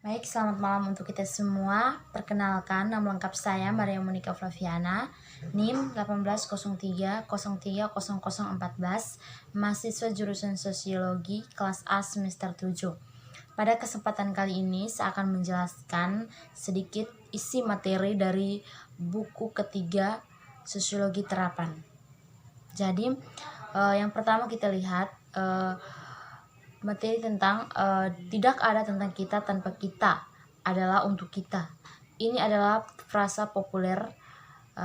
Baik, selamat malam untuk kita semua. Perkenalkan, nama lengkap saya Maria Monica Flaviana, NIM 1803030014, mahasiswa jurusan Sosiologi, kelas A semester 7. Pada kesempatan kali ini, saya akan menjelaskan sedikit isi materi dari buku ketiga Sosiologi Terapan. Jadi, yang pertama kita lihat materi tentang tidak ada tentang kita tanpa kita adalah untuk kita. Ini adalah frasa populer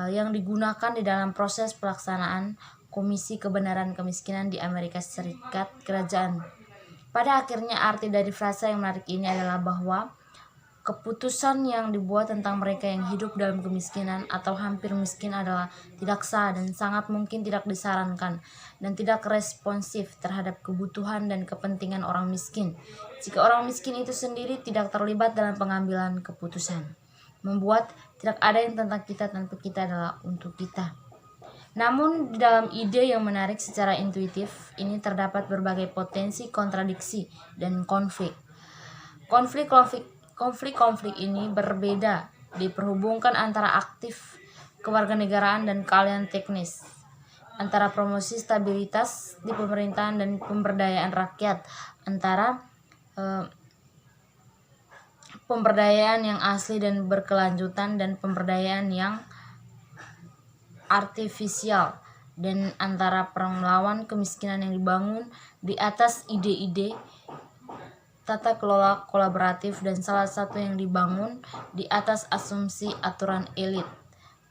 yang digunakan di dalam proses pelaksanaan Komisi Kebenaran Kemiskinan di Amerika Serikat Kerajaan. Pada akhirnya arti dari frasa yang menarik ini adalah bahwa keputusan yang dibuat tentang mereka yang hidup dalam kemiskinan atau hampir miskin adalah tidak sah dan sangat mungkin tidak disarankan dan tidak responsif terhadap kebutuhan dan kepentingan orang miskin. Jika orang miskin itu sendiri tidak terlibat dalam pengambilan keputusan, membuat tidak ada yang tentang kita tanpa kita adalah untuk kita. Namun di dalam ide yang menarik secara intuitif ini terdapat berbagai potensi kontradiksi dan konflik. Konflik ini berbeda diperhubungkan antara aktif kewarganegaraan dan keahlian teknis, antara promosi stabilitas di pemerintahan dan pemberdayaan rakyat, antara pemberdayaan yang asli dan berkelanjutan dan pemberdayaan yang artifisial, dan antara perang melawan kemiskinan yang dibangun di atas ide-ide tata kelola kolaboratif dan salah satu yang dibangun di atas asumsi aturan elit.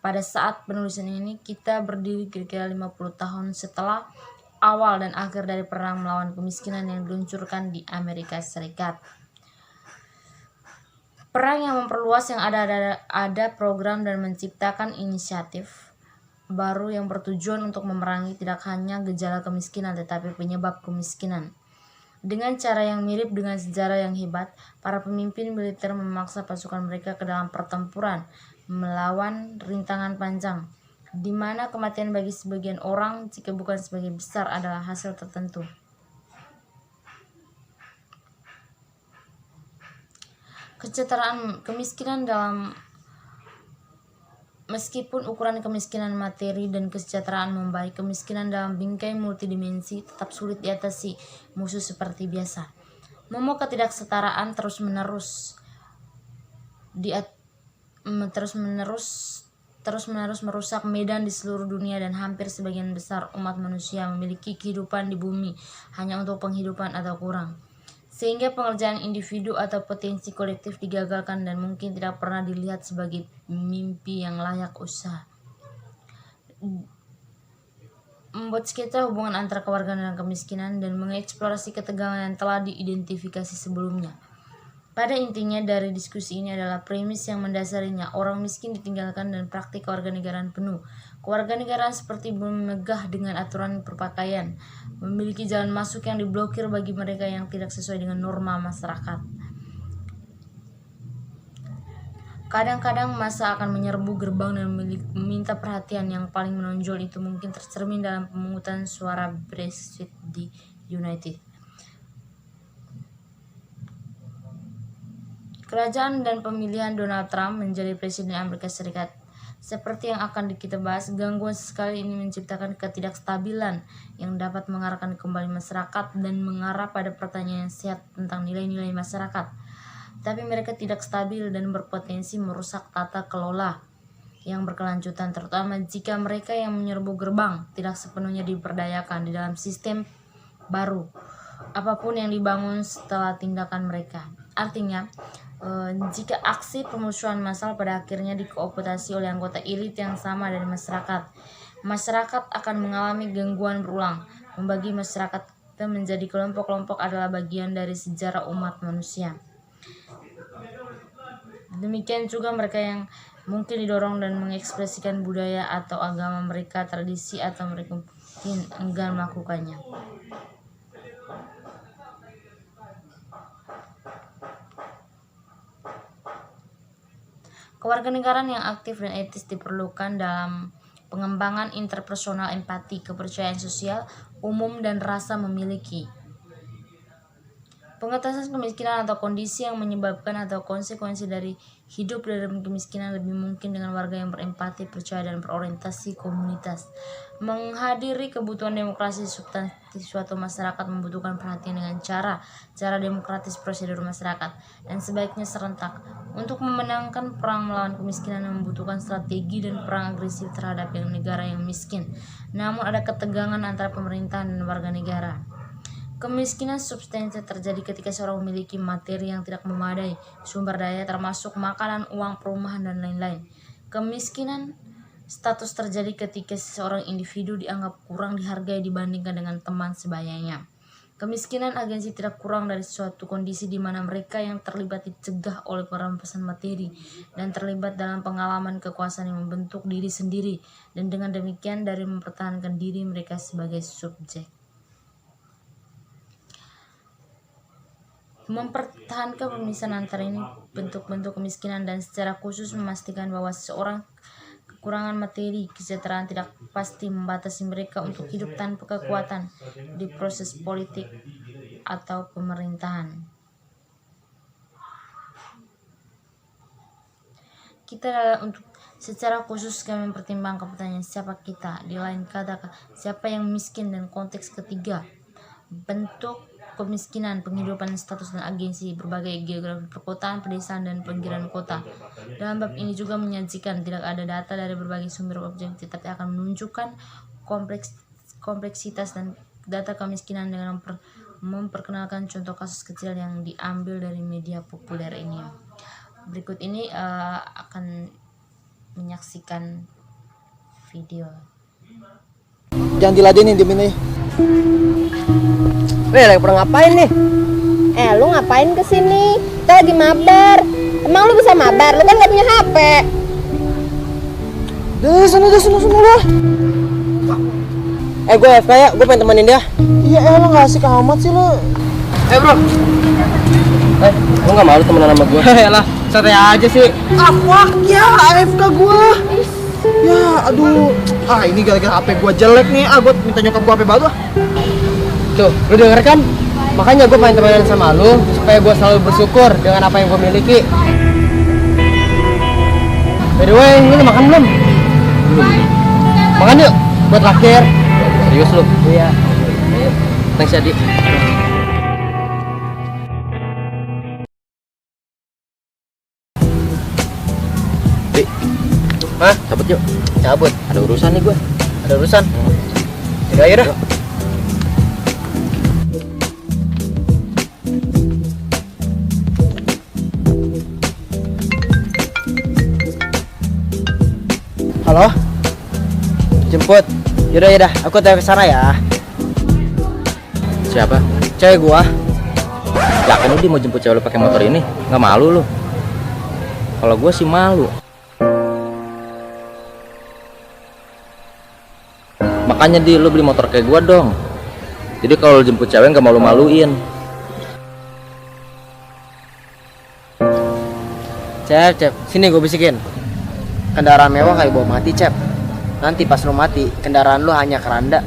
Pada saat penulisan ini kita berdiri kira-kira 50 tahun setelah awal dan akhir dari perang melawan kemiskinan yang diluncurkan di Amerika Serikat. Perang yang memperluas yang ada program dan menciptakan inisiatif baru yang bertujuan untuk memerangi tidak hanya gejala kemiskinan tetapi penyebab kemiskinan. Dengan cara yang mirip dengan sejarah yang hebat, para pemimpin militer memaksa pasukan mereka ke dalam pertempuran melawan rintangan panjang, di mana kematian bagi sebagian orang, jika bukan sebagian besar, adalah hasil tertentu. Kemiskinan dalam meskipun ukuran kemiskinan materi dan kesejahteraan membaik, kemiskinan dalam bingkai multidimensi tetap sulit diatasi musuh seperti biasa. Momok ketidaksetaraan terus-menerus merusak medan di seluruh dunia dan hampir sebagian besar umat manusia memiliki kehidupan di bumi hanya untuk penghidupan atau kurang. Sehingga pengerjaan individu atau potensi kolektif digagalkan dan mungkin tidak pernah dilihat sebagai mimpi yang layak usaha. Membuat sketsa hubungan antara kewarganegaraan dan kemiskinan dan mengeksplorasi ketegangan yang telah diidentifikasi sebelumnya. Pada intinya dari diskusi ini adalah premis yang mendasarinya orang miskin ditinggalkan dan praktik kewarganegaraan penuh. Kewarganegaraan seperti megah dengan aturan berpakaian, memiliki jalan masuk yang diblokir bagi mereka yang tidak sesuai dengan norma masyarakat. Kadang-kadang massa akan menyerbu gerbang dan meminta perhatian. Yang paling menonjol itu mungkin tercermin dalam pemungutan suara Brexit di United. Kerajaan dan pemilihan Donald Trump menjadi presiden Amerika Serikat. Seperti yang akan kita bahas, gangguan sekali ini menciptakan ketidakstabilan yang dapat mengarahkan kembali masyarakat dan mengarah pada pertanyaan yang sehat tentang nilai-nilai masyarakat. Tapi mereka tidak stabil dan berpotensi merusak tata kelola yang berkelanjutan, terutama jika mereka yang menyerbu gerbang tidak sepenuhnya diberdayakan di dalam sistem baru, apapun yang dibangun setelah tindakan mereka. Artinya, jika aksi pemusuhan massal pada akhirnya dikooptasi oleh anggota elit yang sama dari masyarakat, masyarakat akan mengalami gangguan berulang. Membagi masyarakat menjadi kelompok-kelompok adalah bagian dari sejarah umat manusia. Demikian juga mereka yang mungkin didorong dan mengekspresikan budaya atau agama mereka, tradisi, atau mereka mungkin enggan melakukannya. Kewarganegaraan yang aktif dan etis diperlukan dalam pengembangan interpersonal, empati, kepercayaan sosial, umum, dan rasa memiliki. Pengetasan kemiskinan atau kondisi yang menyebabkan atau konsekuensi dari hidup dalam kemiskinan lebih mungkin dengan warga yang berempati, percaya, dan berorientasi komunitas. Menghadiri kebutuhan demokrasi substantif suatu masyarakat membutuhkan perhatian dengan cara demokratis prosedur masyarakat, dan sebaiknya serentak. Untuk memenangkan perang melawan kemiskinan membutuhkan strategi dan perang agresif terhadap negara yang miskin. Namun ada ketegangan antara pemerintahan dan warga negara. Kemiskinan substansial terjadi ketika seorang memiliki materi yang tidak memadai, sumber daya termasuk makanan, uang, perumahan, dan lain-lain. Kemiskinan status terjadi ketika seorang individu dianggap kurang dihargai dibandingkan dengan teman sebayanya. Kemiskinan agensi tidak kurang dari suatu kondisi di mana mereka yang terlibat dicegah oleh perampasan materi dan terlibat dalam pengalaman kekuasaan yang membentuk diri sendiri, dan dengan demikian dari mempertahankan diri mereka sebagai subjek. Mempertahankan pemisahan antara ini bentuk-bentuk kemiskinan dan secara khusus memastikan bahwa seseorang kekurangan materi kesejahteraan tidak pasti membatasi mereka untuk hidup tanpa kekuatan di proses politik atau pemerintahan. Kita adalah untuk secara khusus kami mempertimbangkan pertanyaan siapa kita, di lain kata siapa yang miskin, dan konteks ketiga bentuk kemiskinan, penghidupan, status, dan agensi berbagai geografi perkotaan, pedesaan, dan pinggiran kota. Dalam bab ini juga menyajikan tidak ada data dari berbagai sumber objektif, tapi akan menunjukkan kompleksitas dan data kemiskinan dengan memperkenalkan contoh kasus kecil yang diambil dari media populer ini. Berikut ini akan menyaksikan video. Jangan diladenin diem ini. Lagi pernah ngapain nih? Lu ngapain kesini? Kita lagi mabar. Emang lu bisa mabar? Lu kan gak punya HP. Sana lah. Gue FK ya, gue pengen temenin dia. Iya lo gak asik amat sih lo. Bro. Lu gak malu temenan sama gue? Lah, santai aja sih. Fuck ya, AFK gue. Ya, aduh. Ini gara-gara HP gue jelek nih. Gue minta nyokap gue HP baru. Tuh, lu denger kan? Makanya gue pengen temenan sama lu supaya gue selalu bersyukur dengan apa yang gue miliki. By the way, lu udah makan belum? Belum. Makan yuk, buat terakhir. Serius lu? Iya. Thanks ya, Di. Di. Hah? Cabut yuk. Cabut. Ada urusan nih gue. Ada urusan. Yaudah, ayo dah. Halo? Jemput? Yaudah, aku tanya ke sana ya. Siapa? Cewek gua. Yakin lu dia mau jemput cewek lu pakai motor ini? Nggak malu lu? Kalau gua sih malu. Makanya lu beli motor kayak gua dong. Jadi kalau lu jemput cewek nggak malu-maluin. Cep, sini gue bisikin. Kendaraan mewah kayak bawa mati, Cep. Nanti pas lu mati, kendaraan lu hanya keranda.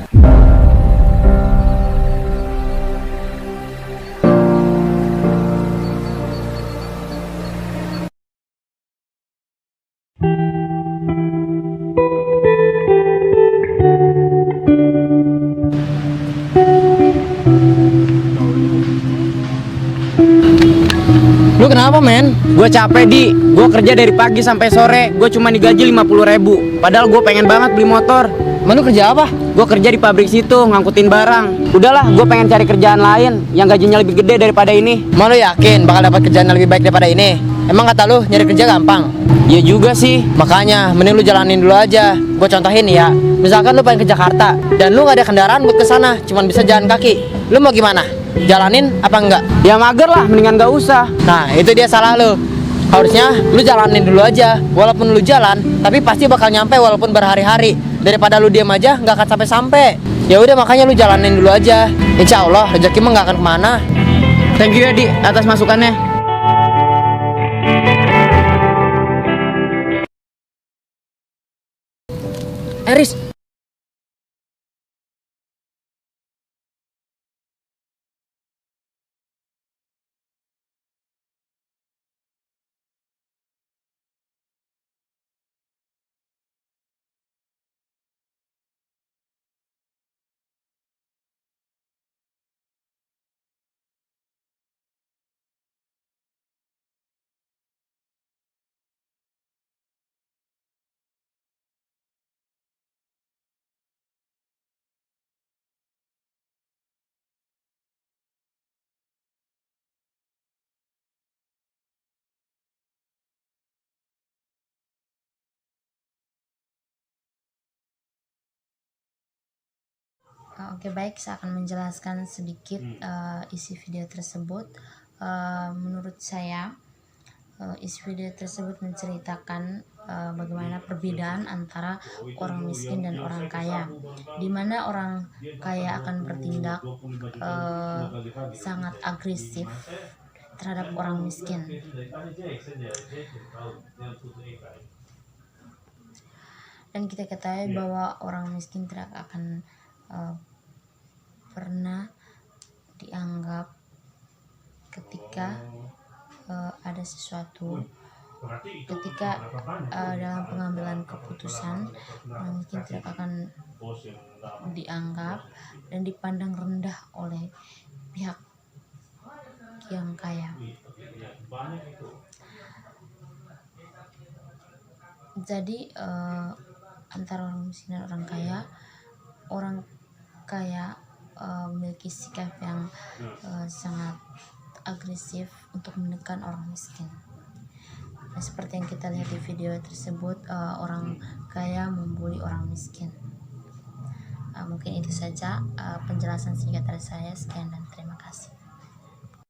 Lu kenapa, men? Gue capek, Di. Gue kerja dari pagi sampai sore. Gue cuma digaji 50.000. Padahal gue pengen banget beli motor. Emang lu kerja apa? Gue kerja di pabrik situ, ngangkutin barang. Udahlah, gue pengen cari kerjaan lain yang gajinya lebih gede daripada ini. Emang lu yakin bakal dapat kerjaan yang lebih baik daripada ini? Emang kata lu nyari kerja gampang? Iya juga sih. Makanya, mending lu jalanin dulu aja. Gue contohin ya. Misalkan lu pengen ke Jakarta dan lu gak ada kendaraan buat kesana, cuman bisa jalan kaki. Lu mau gimana? Jalanin apa enggak? Ya mager lah, mendingan gak usah. Nah, itu dia salah lu. Harusnya lu jalanin dulu aja. Walaupun lu jalan, tapi pasti bakal nyampe walaupun berhari-hari. Daripada lu diam aja nggak akan sampai-sampai. Ya udah, makanya lu jalanin dulu aja. Insya Allah rezeki mah nggak akan kemana. Thank you ya, Di, atas masukannya. Riz, Oke, baik, saya akan menjelaskan sedikit isi video tersebut. Menurut saya, isi video tersebut menceritakan bagaimana perbedaan antara orang miskin dan orang kaya, di mana orang kaya akan bertindak sangat agresif terhadap orang miskin. Dan kita ketahui bahwa orang miskin tidak akan pernah dianggap ketika ada sesuatu, ketika dalam pengambilan keputusan, orang miskin tidak akan dianggap dan dipandang rendah oleh pihak yang kaya. Jadi antara orang miskin dan orang kaya memiliki sikap yang sangat agresif untuk menekan orang miskin. Nah, seperti yang kita lihat di video tersebut, orang kaya membuli orang miskin. Mungkin itu saja penjelasan singkat dari saya. Sekian dan